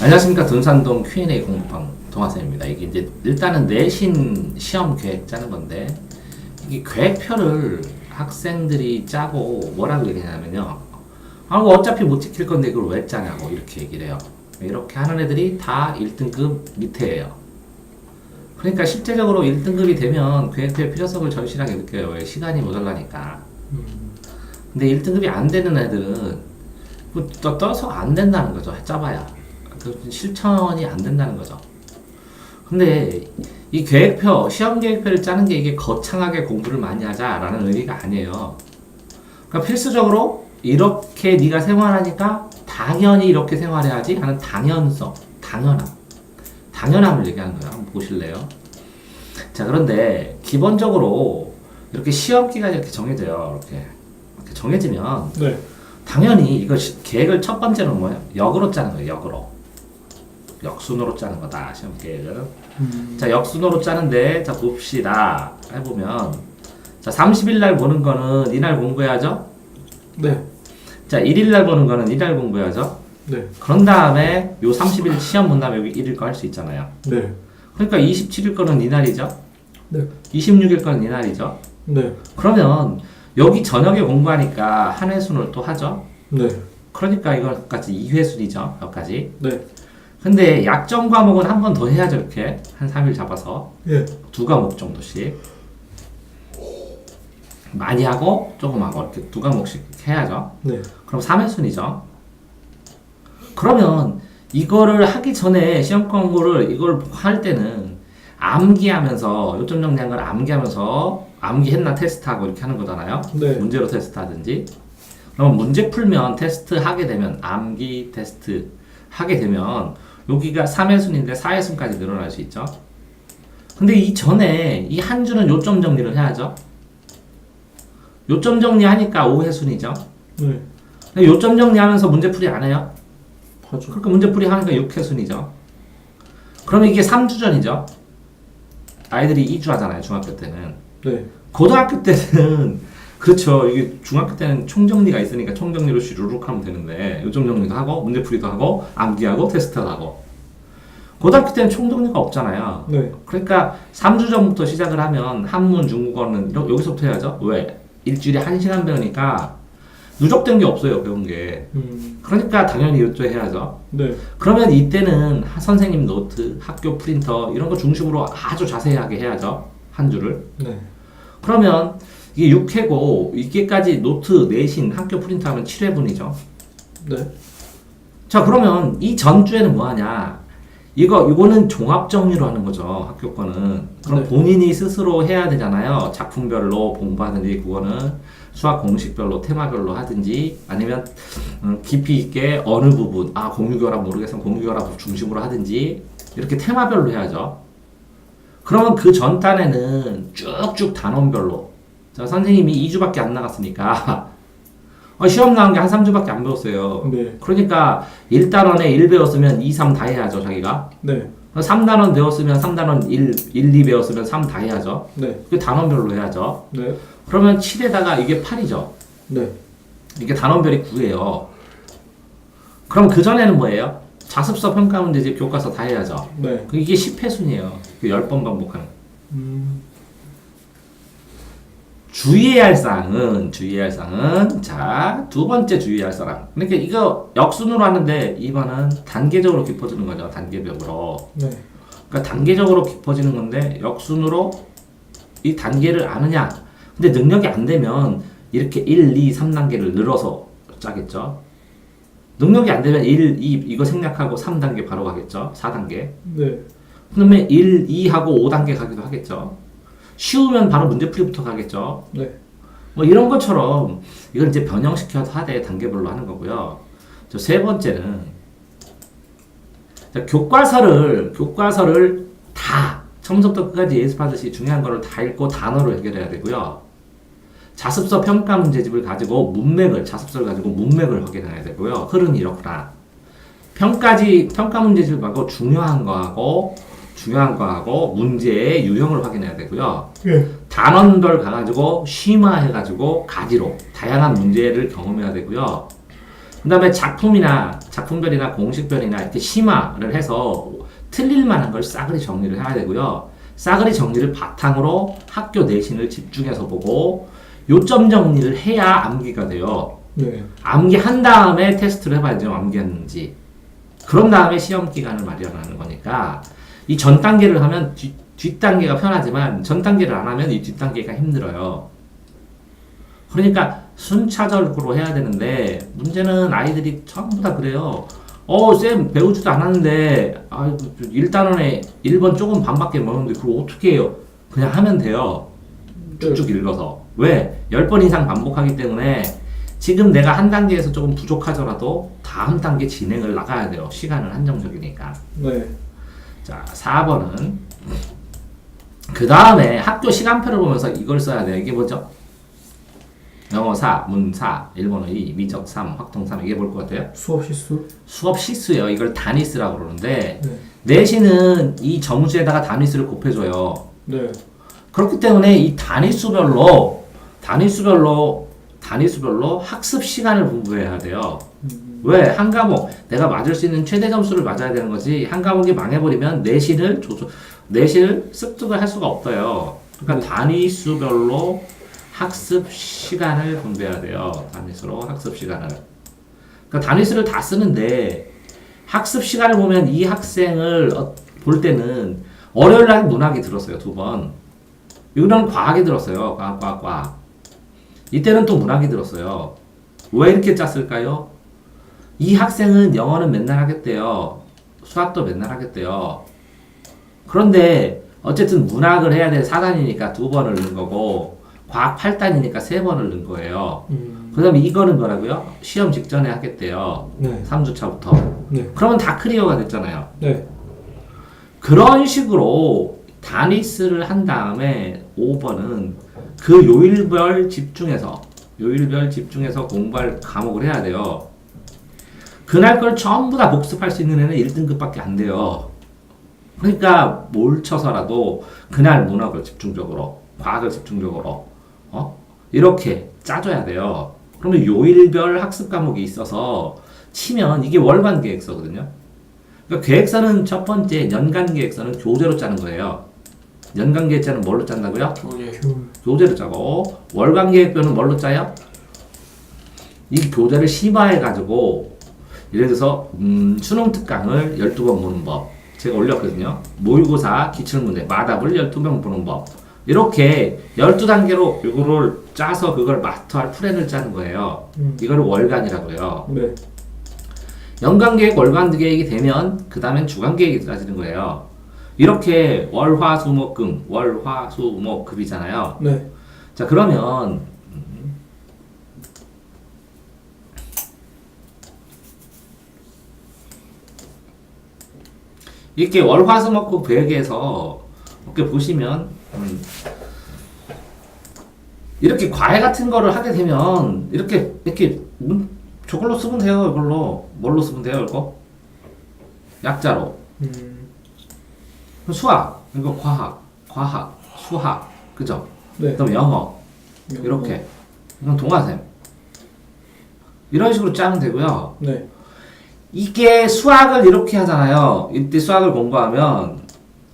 안녕하십니까. 둔산동 Q&A 공부방 동화쌤입니다. 이게 이제 일단은 내신 시험 계획 짜는 건데, 이게 계획표를 학생들이 짜고 뭐라고 얘기하냐면요. 뭐 어차피 못 지킬 건데 이걸 왜 짜냐고 이렇게 얘기를 해요. 이렇게 하는 애들이 다 1등급 밑에예요. 그러니까 실제적으로 1등급이 되면 계획표의 필요성을 절실하게 느껴요. 왜? 시간이 모자라니까. 근데 1등급이 안 되는 애들은 떠서 안 된다는 거죠. 짜봐야. 실천이 안 된다는 거죠. 근데 이 계획표, 시험 계획표를 짜는 게 이게 거창하게 공부를 많이 하자라는 의미가 아니에요. 그러니까 필수적으로 이렇게 네가 생활하니까 당연히 이렇게 생활해야지 하는 당연성, 당연함을 얘기하는 거예요. 한번 보실래요? 자, 그런데 기본적으로 이렇게 시험 기간이 이렇게 정해져요. 이렇게 정해지면 네. 당연히 이거 계획을 첫 번째는 뭐예요? 역으로 짜는 거예요. 역순으로 짜는 거다. 시험 계획은. 자, 역순으로 짜는데 자 봅시다. 해보면 자 30일 날 보는 거는 이날 공부해야죠. 네. 자 1일 날 보는 거는 이날 공부해야죠. 네. 그런 다음에 요 30일 시험 본 다음에 여기 1일 거 할 수 있잖아요. 네. 그러니까 27일 거는 이날이죠. 네. 26일 거는 이날이죠. 네. 그러면 여기 저녁에 공부하니까 한 회순을 또 하죠. 네. 그러니까 이거까지 2회순이죠. 여기까지. 네. 근데 약점 과목은 한 번 더 해야죠. 이렇게 한 3일 잡아서 예. 2과목 정도씩 많이 하고 조금 하고 이렇게 2과목씩 해야죠. 네. 그럼 3회순이죠. 그러면 이거를 하기 전에 시험 공부를 이걸 할 때는 암기하면서 요점 정리한 걸 암기하면서 암기했나 테스트하고 이렇게 하는 거잖아요. 네. 문제로 테스트하든지. 그러면 문제 풀면 테스트 하게 되면 암기 테스트 하게 되면 여기가 3회순인데 4회순까지 늘어날 수 있죠. 근데 이 전에 이 한 주는 요점 정리를 해야죠. 요점 정리하니까 5회순이죠. 네. 근데 요점 정리하면서 문제풀이 안 해요? 하죠. 그러니까 문제풀이 하니까 6회순이죠. 그러면 이게 3주 전이죠. 아이들이 2주 하잖아요. 중학교 때는. 네. 고등학교 때는 그렇죠. 이게 중학교 때는 총정리가 있으니까 총정리로 슈루룩 하면 되는데 요점 정리도 하고 문제풀이도 하고 암기하고 테스트도 하고 고등학교 때는 총정리가 없잖아요. 네. 그러니까 3주 전부터 시작을 하면 한문, 중국어는 여기서부터 해야죠. 왜? 일주일에 1시간 배우니까 누적된 게 없어요. 배운 게. 그러니까 당연히 이쪽 해야죠. 네. 그러면 이때는 선생님 노트, 학교 프린터 이런 거 중심으로 아주 자세하게 해야죠. 한 주를. 네. 그러면 이게 6회고 이게까지 노트, 내신, 학교 프린트 하면 7회분이죠. 네. 자, 그러면 이 전주에는 뭐 하냐? 이거는 종합 정리로 하는 거죠. 학교 거는. 그럼 네. 본인이 스스로 해야 되잖아요. 작품별로 공부하든지 그거는 수학 공식별로 테마별로 하든지 아니면 깊이 있게 어느 부분 공유결합 모르겠으면 공유결합 중심으로 하든지 이렇게 테마별로 해야죠. 그러면 그 전단에는 쭉쭉 단원별로 자, 선생님이 2주밖에 안 나갔으니까 시험 나온 게 한 3주밖에 안 배웠어요. 네. 그러니까 1단원에 1 배웠으면 2, 3 다 해야죠, 자기가. 네. 3단원 배웠으면 3단원 1, 2 배웠으면 3 다 해야죠. 네. 그 단원별로 해야죠. 네. 그러면 7에다가 이게 8이죠. 네. 이게 단원별이 9예요. 그럼 그 전에는 뭐예요? 자습서, 평가 문제집, 교과서 다 해야죠. 네. 이게 10회순이에요. 10번 반복하는. 주의해야 할 사항은 자, 두 번째 주의해야 할 사항. 그러니까 이거 역순으로 하는데 이번은 단계적으로 깊어지는 거죠. 단계별로. 네. 그러니까 단계적으로 깊어지는 건데 역순으로 이 단계를 아느냐. 근데 능력이 안 되면 이렇게 1, 2, 3단계를 늘어서 짜겠죠. 능력이 안 되면 1, 2 이거 생략하고 3단계 바로 가겠죠. 4단계. 네. 그다음에 1, 2하고 5단계 가기도 하겠죠. 쉬우면 바로 문제풀이부터 가겠죠. 네. 뭐 이런 것처럼 이걸 이제 변형시켜서 하되 단계별로 하는 거고요. 세 번째는 교과서를 다 처음부터 끝까지 예습하듯이 중요한 거를 다 읽고 단어로 해결해야 되고요. 자습서 평가 문제집을 가지고 자습서를 가지고 문맥을 확인해야 되고요. 흐름이 이렇구나. 평가 문제집을 가지고 중요한 거하고 문제의 유형을 확인해야 되고요. 네. 단원별 가가지고 심화해가지고 가지로 다양한 문제를 경험해야 되고요. 그 다음에 작품별이나 공식별이나 이렇게 심화를 해서 틀릴 만한 걸 싸그리 정리를 해야 되고요. 싸그리 정리를 바탕으로 학교 내신을 집중해서 보고 요점 정리를 해야 암기가 돼요. 네. 암기한 다음에 테스트를 해봐야죠. 암기했는지. 그런 다음에 시험 기간을 마련하는 거니까 이 전 단계를 하면 뒷 단계가 편하지만 전 단계를 안 하면 이 뒷 단계가 힘들어요. 그러니까 순차적으로 해야 되는데 문제는 아이들이 전부 다 그래요. 쌤 배우지도 않았는데 1단원에 1번 조금 반밖에 모르는데 그걸 어떻게 해요? 그냥 하면 돼요. 쭉쭉 읽어서. 왜? 10번 이상 반복하기 때문에 지금 내가 한 단계에서 조금 부족하더라도 다음 단계 진행을 나가야 돼요. 시간은 한정적이니까. 네. 자, 4번은 그 다음에 학교 시간표를 보면서 이걸 써야 돼요. 이게 뭐죠? 영어 4, 문 4, 일본어 2, 미적 3, 확통 3 이게 뭘 것 같아요? 수업 실수? 수업 시수예요. 이걸 단위수라고 그러는데 네. 내신은 이 점수에다가 단위수를 곱해줘요. 네. 그렇기 때문에 이 단위수별로 학습 시간을 분배해야 돼요. 왜? 한 과목 내가 맞을 수 있는 최대 점수를 맞아야 되는 거지. 한 과목이 망해버리면 내신을 습득을 할 수가 없어요. 그러니까 단위수별로 학습 시간을 분배해야 돼요. 단위수로 학습 시간을. 그러니까 단위수를 다 쓰는데 학습 시간을 보면 이 학생을 볼 때는 월요일 날 문학이 들었어요. 2번. 이거는 과학이 들었어요. 과학. 이때는 또 문학이 들었어요. 왜 이렇게 짰을까요? 이 학생은 영어는 맨날 하겠대요. 수학도 맨날 하겠대요. 그런데 어쨌든 문학을 해야 될 4단이니까 2번을 넣은 거고 과학 8단이니까 3번을 넣은 거예요. 그 다음에 이거는 뭐라고요? 시험 직전에 하겠대요. 네. 3주차부터. 네. 그러면 다 클리어가 됐잖아요. 네. 그런 식으로 단위수를 한 다음에 5번은 그 요일별 집중해서 공부할 과목을 해야 돼요. 그날 걸 전부 다 복습할 수 있는 애는 1등급밖에 안 돼요. 그러니까 뭘 쳐서라도 그날 문학을 집중적으로, 과학을 집중적으로 이렇게 짜줘야 돼요. 그러면 요일별 학습 과목이 있어서 치면 이게 월간 계획서거든요. 그러니까 계획서는 첫 번째 연간 계획서는 교재로 짜는 거예요. 연간 계획서는 뭘로 짠다고요? 교재로 짜고 월간 계획표는 뭘로 짜요? 이 교재를 심화해가지고 예를 들어서 수능 특강을 12번 보는 법 제가 올렸거든요. 모의고사 기출문제 마답을 12번 보는 법 이렇게 12단계로 이거를 짜서 그걸 마스터할 플랜을 짜는 거예요. 이거를 월간이라고 해요. 네. 연간 계획, 월간 계획이 되면 그 다음엔 주간 계획이 짜지는 거예요. 이렇게 월화수목금, 월화수목금이잖아요. 네. 자 그러면 이렇게 월화수목금 계획에서 이렇게 보시면 이렇게 과외 같은 거를 하게 되면 이렇게 저걸로 쓰면 돼요. 이걸로 뭘로 쓰면 돼요? 이거 약자로 수학 이거 과학 수학 그죠? 네. 그다음 영어 이렇게 이건 동화샘 이런 식으로 짜면 되고요. 네. 이게 수학을 이렇게 하잖아요. 이때 수학을 공부하면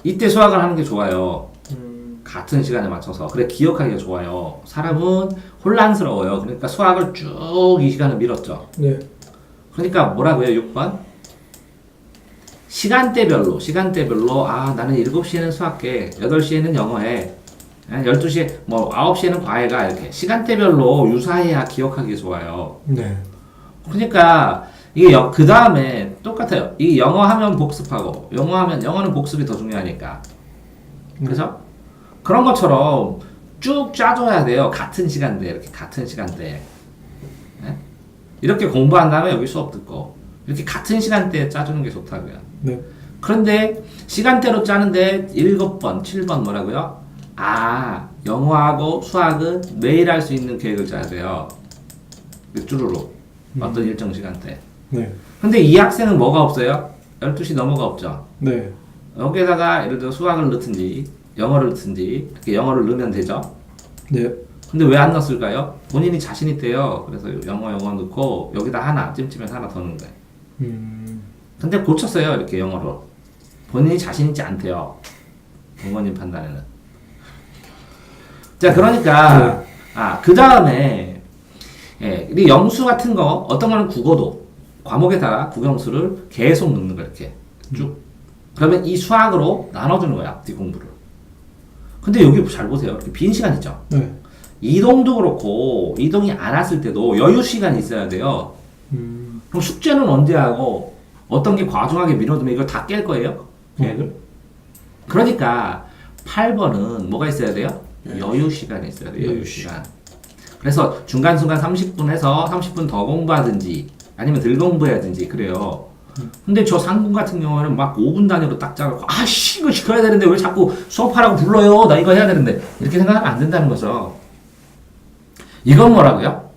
이때 수학을 하는 게 좋아요. 같은 시간에 맞춰서. 그래 기억하기가 좋아요. 사람은 혼란스러워요. 그러니까 수학을 쭉 이 시간을 밀었죠. 네. 그러니까 뭐라고요? 6번? 시간대별로 나는 7시에는 수학해 8시에는 영어해 12시에 9시에는 과외가 이렇게 시간대별로 유사해야 기억하기 좋아요. 네. 그러니까 이게 그 다음에 똑같아요. 이 영어 하면 복습하고 영어는 복습이 더 중요하니까. 그래서 그런 것처럼 쭉 짜줘야 돼요. 같은 시간대 이렇게 같은 시간대. 네? 이렇게 공부한 다음에 여기 수업 듣고 이렇게 같은 시간대에 짜주는 게 좋다고요. 네. 그런데 시간대로 짜는데 7번, 7번 뭐라고요? 영어하고 수학은 매일 할 수 있는 계획을 짜야 돼요. 쭈루루 어떤 일정 시간대. 네. 근데 이 학생은 뭐가 없어요? 12시 넘어가 없죠. 네. 여기에다가 예를 들어 수학을 넣든지 영어를 넣든지 이렇게 영어를 넣으면 되죠. 네. 근데 왜 안 넣었을까요? 본인이 자신 있대요. 그래서 영어 넣고 여기다 하나 찜찜해서 하나 더 넣은 거예요. 근데 고쳤어요. 이렇게 영어로. 본인이 자신 있지 않대요. 부모님 판단에는. 자, 그러니까 그 다음에 이 영수 같은 거 어떤 거는 국어도 과목에 따라 국영수를 계속 넣는 거 이렇게 쭉. 그러면 이 수학으로 나눠주는 거야. 앞뒤 공부를. 근데 여기 잘 보세요. 이렇게 빈 시간 있죠. 네. 이동도 그렇고 이동이 안 왔을 때도 여유 시간이 있어야 돼요. 그럼 숙제는 언제 하고 어떤 게 과중하게 미뤄두면 이걸 다 깰 거예요? 계획을? 그러니까 8번은 뭐가 있어야 돼요? 여유 시간이 있어야 돼요. 여유 시간. 그래서 중간중간 30분 해서 30분 더 공부하든지 아니면 덜 공부해야든지 그래요. 근데 저 상군 같은 경우는 막 5분 단위로 딱 짜고 아씨 이거 시켜야 되는데 왜 자꾸 수업하라고 불러요? 나 이거 해야 되는데 이렇게 생각하면 안 된다는 거죠. 이건 뭐라고요?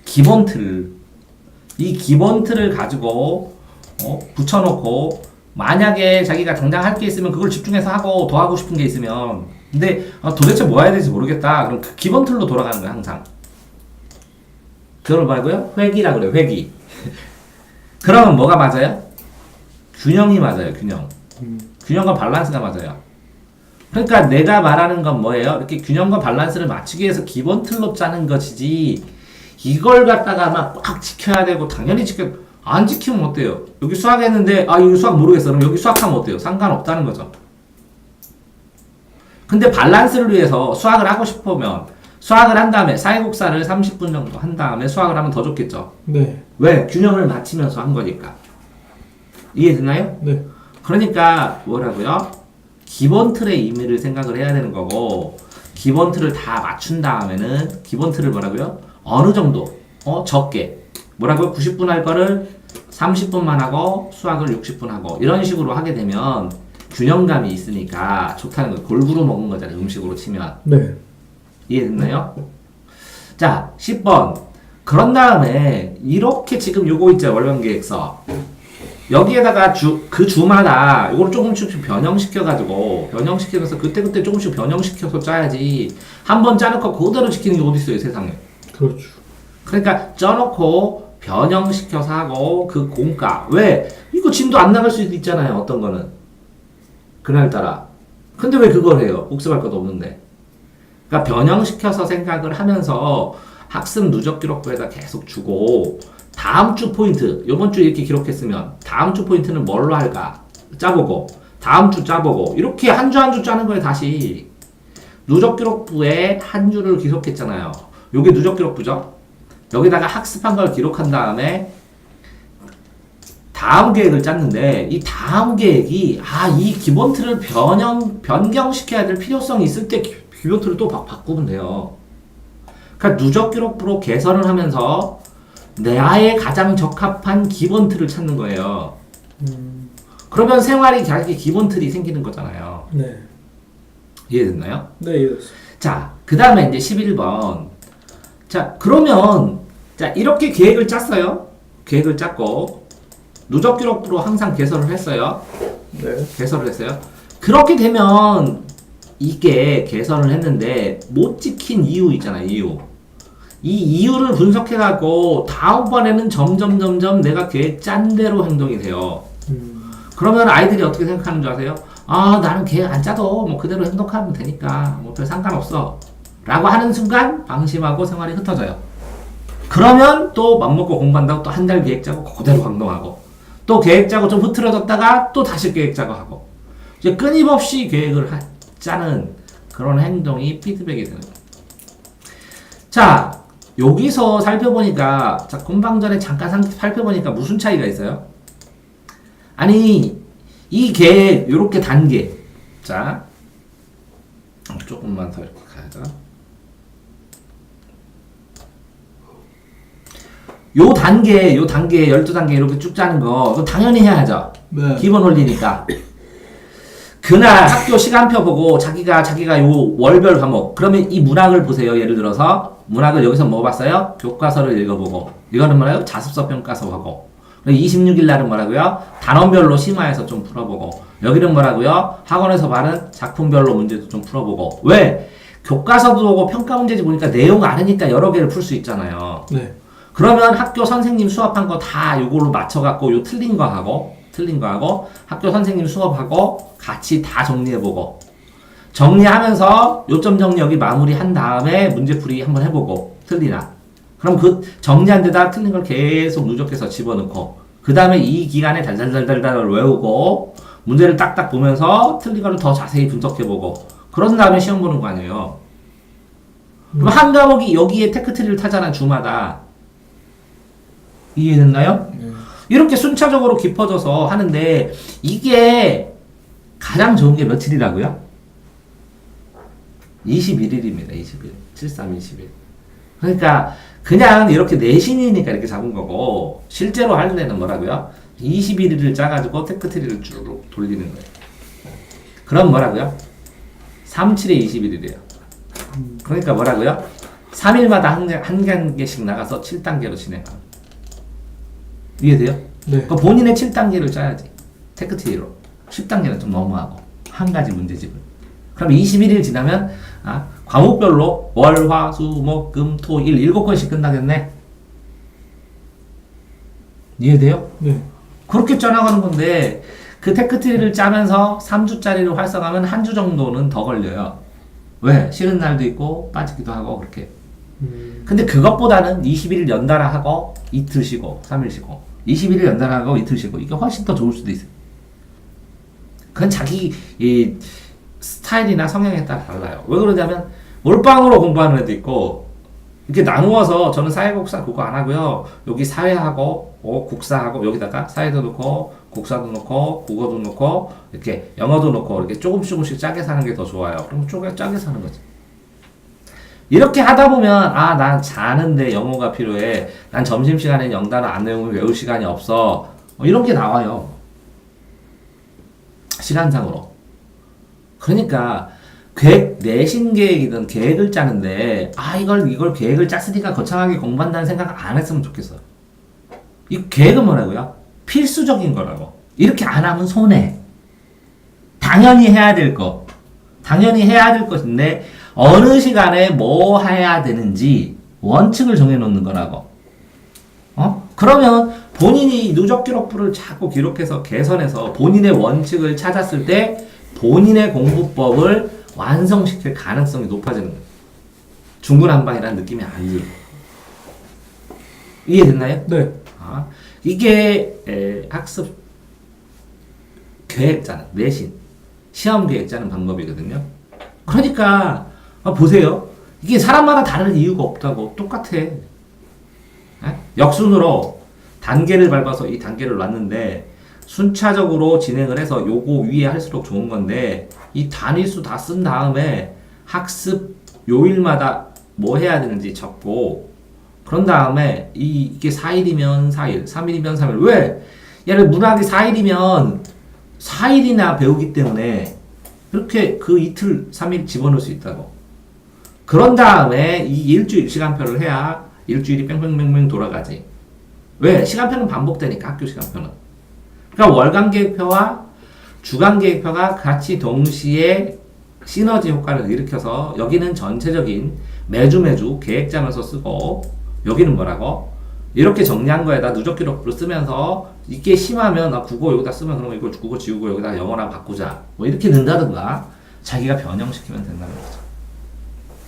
기본 틀. 이 기본 틀을 가지고 붙여놓고 만약에 자기가 당장 할 게 있으면 그걸 집중해서 하고 더 하고 싶은 게 있으면 근데 도대체 뭐 해야 될지 모르겠다. 그럼 그 기본 틀로 돌아가는 거야 항상. 그걸 뭐라고요? 회기라 그래요. 회기. 그러면 뭐가 맞아요? 균형이 맞아요. 균형. 균형과 밸런스가 맞아요. 그러니까 내가 말하는 건 뭐예요? 이렇게 균형과 밸런스를 맞추기 위해서 기본 틀로 짜는 것이지 이걸 갖다가 막 꽉 지켜야 되고 당연히 안 지키면 어때요? 여기 수학했는데 여기 수학 모르겠어. 그럼 여기 수학하면 어때요? 상관없다는 거죠. 근데 밸런스를 위해서 수학을 하고 싶으면 수학을 한 다음에 사회국사를 30분 정도 한 다음에 수학을 하면 더 좋겠죠. 네. 왜? 균형을 맞추면서 한 거니까. 이해되나요? 네. 그러니까 뭐라고요? 기본 틀의 의미를 생각을 해야 되는 거고 기본 틀을 다 맞춘 다음에는 기본 틀을 뭐라고요? 어느 정도 적게 뭐라고요? 90분 할 거를 30분만 하고 수학을 60분 하고 이런 식으로 하게 되면 균형감이 있으니까 좋다는 거예요. 골고루 먹은 거잖아요. 음식으로 치면. 네. 이해됐나요? 자, 10번. 그런 다음에 이렇게 지금 요거 있죠. 월간계획서. 여기에다가 그 주마다 이걸 조금씩 변형시켜가지고 변형시키면서 그때그때 조금씩 변형시켜서 짜야지 한 번 짜놓고 그대로 지키는 게 어디 있어요 세상에. 그렇죠. 그러니까 쪄놓고 변형시켜서 하고 그 공과 왜? 이거 진도 안 나갈 수도 있잖아요. 어떤 거는 그날따라. 근데 왜 그걸 해요? 복습할 것도 없는데. 그러니까 변형시켜서 생각을 하면서 학습 누적 기록부에다 계속 주고 다음 주 포인트, 요번 주 이렇게 기록했으면 다음 주 포인트는 뭘로 할까? 짜보고 다음 주 짜보고 이렇게 한 주 한 주 짜는 거예요. 다시 누적 기록부에 한 주를 기록했잖아요. 요게 누적 기록부죠. 여기다가 학습한 걸 기록한 다음에 다음 계획을 짰는데 이 다음 계획이 이 기본 틀을 변경시켜야 될 필요성이 있을 때 기본 틀을 또 바꾸면 돼요. 그러니까 누적 기록부로 개선을 하면서 나에 가장 적합한 기본 틀을 찾는 거예요. 그러면 생활이 자기 기본 틀이 생기는 거잖아요. 네. 이해됐나요? 네, 이해됐어요. 자, 그 다음에 이제 11번. 자, 그러면 자 이렇게 계획을 짰어요. 계획을 짰고 누적 기록부로 항상 개설을 했어요. 네. 개설을 했어요. 그렇게 되면 이게 개선을 했는데 못 지킨 이유 있잖아요. 이유. 이 이유를 분석해갖고 다음번에는 점점 내가 계획 짠 대로 행동이 돼요. 그러면 아이들이 어떻게 생각하는 줄 아세요? 나는 계획 안 짜도 뭐 그대로 행동하면 되니까 뭐 별 상관없어 라고 하는 순간 방심하고 생활이 흩어져요. 그러면 또 맘먹고 공부한다고 또 한 달 계획 짜고 그대로 행동하고 또 계획 짜고 좀 흐트러졌다가 또 다시 계획 짜고 하고 이제 끊임없이 계획을 짜는 그런 행동이 피드백이 되는 거예요. 자, 여기서 살펴보니까 자, 공방전에 잠깐 살펴보니까 무슨 차이가 있어요? 아니 이 계획 요렇게 단계 자 조금만 더 이렇게 가야죠. 요 단계 12단계 이렇게 쭉 짜는 거 그거 당연히 해야죠. 네. 기본 원리니까. 그날 학교 시간표 보고 자기가 요 월별 과목 그러면 이 문학을 보세요. 예를 들어서 문학을 여기서 뭐 봤어요? 교과서를 읽어보고 이거는 뭐라고요? 자습서 평가서 하고 26일 날은 뭐라고요? 단원별로 심화해서 좀 풀어보고, 여기는 뭐라고요? 학원에서 받은 작품별로 문제도 좀 풀어보고. 왜? 교과서도 보고 평가 문제지 보니까 내용 알으니까 여러 개를 풀 수 있잖아요. 네. 그러면 학교 선생님 수업한 거 다 요걸로 맞춰갖고 요 틀린 거 하고 학교 선생님 수업하고 같이 다 정리해보고 정리하면서 요점 정리 여기 마무리한 다음에 문제풀이 한번 해보고 틀리나 그럼 그 정리한 데다 틀린 걸 계속 누적해서 집어넣고 그 다음에 이 기간에 달달달달달 외우고 문제를 딱딱 보면서 틀린 거를 더 자세히 분석해보고 그런 다음에 시험 보는 거 아니에요. 그럼 한 과목이 여기에 테크트리를 타잖아 주마다. 이해됐나요? 이렇게 순차적으로 깊어져서 하는데 이게 가장 좋은 게 며칠이라고요? 21일입니다. 21일. 73, 21일. 그러니까 그냥 이렇게 내신이니까 이렇게 잡은 거고 실제로 할 때는 뭐라고요? 21일을 짜가지고 테크트리를 쭉 돌리는 거예요. 그럼 뭐라고요? 3, 7에 21일이에요. 그러니까 뭐라고요? 3일마다 한 단계씩 나가서 7단계로 진행합니다. 이해돼요? 네. 그 본인의 7단계를 짜야지. 테크트리로. 10단계는 좀 너무하고. 한 가지 문제집을. 그럼 21일 지나면, 과목별로 월, 화, 수, 목, 금, 토, 일 7건씩 끝나겠네? 이해돼요? 네. 그렇게 짜나가는 건데, 그 테크트리를 짜면서 3주짜리를 활성하면 한 주 정도는 더 걸려요. 왜? 쉬는 날도 있고, 빠지기도 하고, 그렇게. 근데 그것보다는 21일 연달아 하고, 이틀 쉬고, 3일 쉬고, 21일 연달아 하고, 이틀 쉬고, 이게 훨씬 더 좋을 수도 있어요. 그건 자기, 스타일이나 성향에 따라 달라요. 왜 그러냐면, 몰빵으로 공부하는 애도 있고, 이렇게 나누어서, 저는 사회국사 그거 안 하고요. 여기 사회하고, 국사하고, 여기다가 사회도 넣고, 국사도 넣고, 국어도 넣고, 이렇게 영어도 넣고, 이렇게 조금씩 짜게 사는 게 더 좋아요. 그럼 짜게 사는 거지. 이렇게 하다 보면, 난 자는데 영어가 필요해. 난 점심시간에 영단어 안 외울 시간이 없어. 이런 게 나와요. 시간상으로. 그러니까, 내신 계획이든 계획을 짜는데, 이걸 계획을 짰으니까 거창하게 공부한다는 생각 안 했으면 좋겠어요. 이 계획은 뭐라고요? 필수적인 거라고. 이렇게 안 하면 손해. 당연히 해야 될 거. 당연히 해야 될 것인데, 어느 시간에 뭐 해야 되는지 원칙을 정해놓는 거라고. 그러면 본인이 누적 기록부를 자꾸 기록해서 개선해서 본인의 원칙을 찾았을 때 본인의 공부법을 완성시킬 가능성이 높아지는 거예요. 중구난방이라는 느낌이 안 들고. 이해됐나요? 네. 이게 학습 계획 짜는, 내신, 시험 계획 짜는 방법이거든요. 그러니까 보세요. 이게 사람마다 다른 이유가 없다고. 똑같아. 역순으로 단계를 밟아서 이 단계를 놨는데 순차적으로 진행을 해서 요거 위에 할수록 좋은 건데 이 단위수 다 쓴 다음에 학습 요일마다 뭐 해야 되는지 적고 그런 다음에 이게 4일이면 4일, 3일이면 3일. 왜? 얘를 문학이 4일이면 4일이나 배우기 때문에 이렇게 그 이틀, 3일 집어넣을 수 있다고. 그런 다음에 이 일주일 시간표를 해야 일주일이 뺑뺑뺑뺑 돌아가지. 왜? 시간표는 반복되니까 학교 시간표는. 그러니까 월간 계획표와 주간 계획표가 같이 동시에 시너지 효과를 일으켜서 여기는 전체적인 매주 계획 짜면서 쓰고 여기는 뭐라고? 이렇게 정리한 거에다 누적 기록부를 쓰면서 이게 심하면 국어 여기다 쓰면 그럼 이거 국어 지우고 여기다 영어랑 바꾸자. 뭐 이렇게 넣는다든가 자기가 변형시키면 된다는 거죠.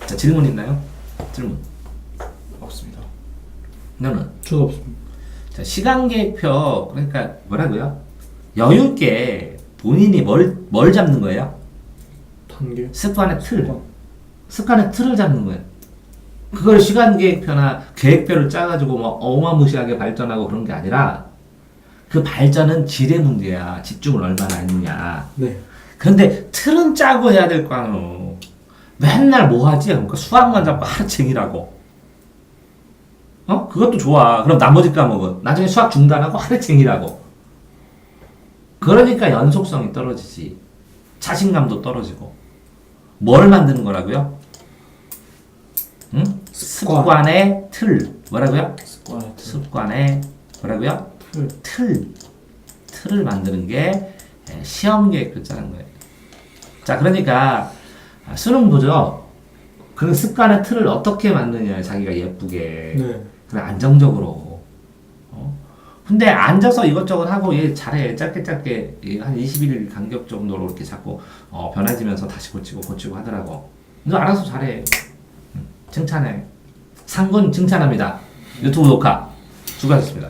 자, 질문 있나요? 질문. 없습니다. 너는? 저도 없습니다. 자, 시간 계획표 그러니까 뭐라고요? 여유 있게 본인이 뭘 잡는 거예요? 단계. 습관의 틀. 습관의 틀을 잡는 거예요. 그걸 시간 계획표나 계획표를 짜가지고 뭐 어마무시하게 발전하고 그런 게 아니라 그 발전은 질의 문제야. 집중을 얼마나 했느냐. 네. 그런데 틀은 짜고 해야 될 거 아니야. 맨날 뭐 하지? 그러니까 수학만 잡고 하루 종일하고. 그것도 좋아. 그럼 나머지 과목은 나중에 수학 중단하고 하루 종일하고. 그러니까 연속성이 떨어지지. 자신감도 떨어지고. 뭘 만드는 거라고요? 응? 습관의 틀. 뭐라고요? 습관의 뭐라고요? 틀을 만드는 게 시험 계획표 짜는 거예요. 자, 그러니까 수능 보죠. 그런 습관의 틀을 어떻게 만드냐, 자기가 예쁘게. 네. 그래, 안정적으로. 근데 앉아서 이것저것 하고 얘 잘해. 짧게 얘한 21일 간격 정도로 이렇게 자꾸 변해지면서 다시 고치고 하더라고. 너 알아서 잘해. 칭찬해. 상군 칭찬합니다. 유튜브 녹화 수고하셨습니다.